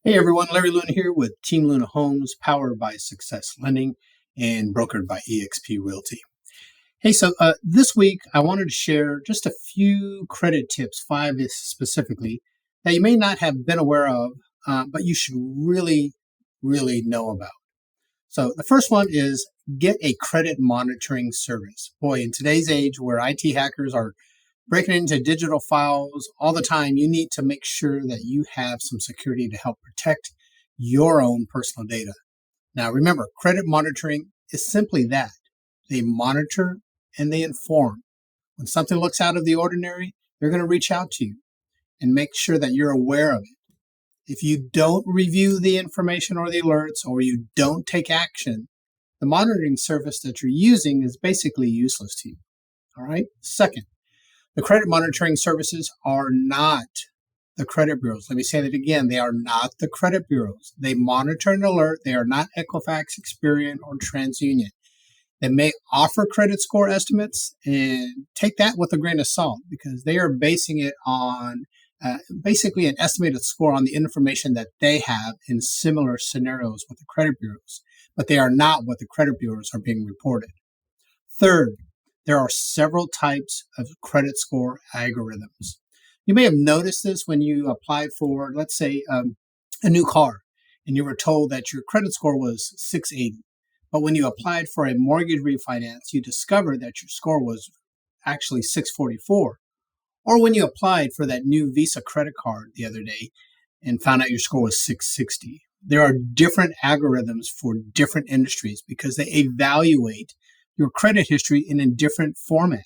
Hey everyone, Larry Luna here with Team Luna Homes, powered by Success Lending and brokered by eXp Realty. Hey, this week I wanted to share just a few credit tips, five specifically, that you may not have been aware of, but you should really know about. So the first one is get a credit monitoring service. Boy, in today's age where IT hackers are breaking into digital files all the time, you need to make sure that you have some security to help protect your own personal data. Now, remember, credit monitoring is simply that. They monitor and they inform. When something looks out of the ordinary, they're going to reach out to you and make sure that you're aware of it. If you don't review the information or the alerts, or you don't take action, the monitoring service that you're using is basically useless to you. All right. Second, the credit monitoring services are not the credit bureaus. Let me say that again. They are not the credit bureaus. They monitor and alert. They are not Equifax, Experian, or TransUnion. They may offer credit score estimates, and take that with a grain of salt because they are basing it on basically an estimated score on the information that they have in similar scenarios with the credit bureaus, but they are not what the credit bureaus are being reported. Third, there are several types of credit score algorithms. You may have noticed this when you applied for, let's say, a new car, and you were told that your credit score was 680. But when you applied for a mortgage refinance, you discovered that your score was actually 644. Or when you applied for that new Visa credit card the other day and found out your score was 660. There are different algorithms for different industries because they evaluate your credit history in a different format.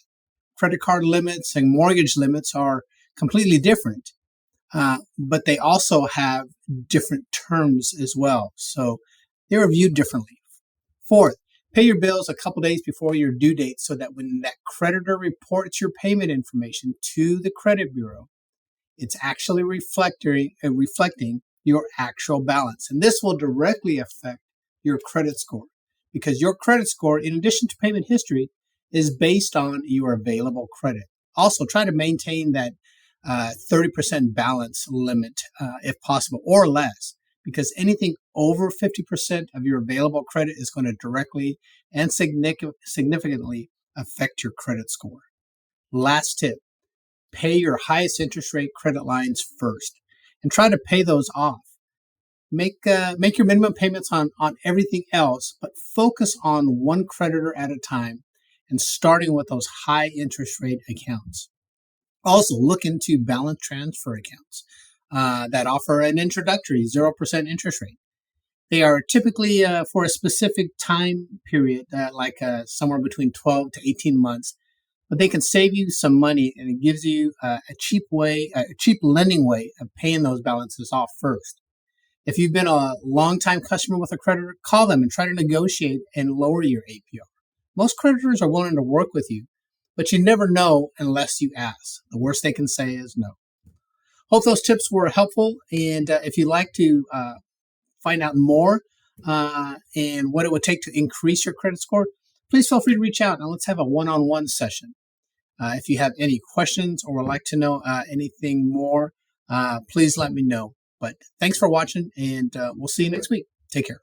Credit card limits and mortgage limits are completely different, but they also have different terms as well. So they're viewed differently. Fourth, pay your bills a couple days before your due date so that when that creditor reports your payment information to the credit bureau, it's actually reflecting your actual balance. And this will directly affect your credit score because your credit score, in addition to payment history, is based on your available credit. Also, try to maintain that 30% balance limit if possible, or less, because anything over 50% of your available credit is going to directly and significantly affect your credit score. Last tip, pay your highest interest rate credit lines first and try to pay those off. Make your minimum payments on everything else, but focus on one creditor at a time and starting with those high interest rate accounts. Also, look into balance transfer accounts that offer an introductory 0% interest rate. They are typically for a specific time period, like somewhere between 12 to 18 months, but they can save you some money, and it gives you a cheap lending way of paying those balances off first. If you've been a long-time customer with a creditor, call them and try to negotiate and lower your APR. Most creditors are willing to work with you, but you never know unless you ask. The worst they can say is no. Hope those tips were helpful. And if you'd like to find out more and what it would take to increase your credit score, please feel free to reach out and let's have a one-on-one session. If you have any questions or would like to know anything more, please let me know. But thanks for watching, and we'll see you next week. Take care.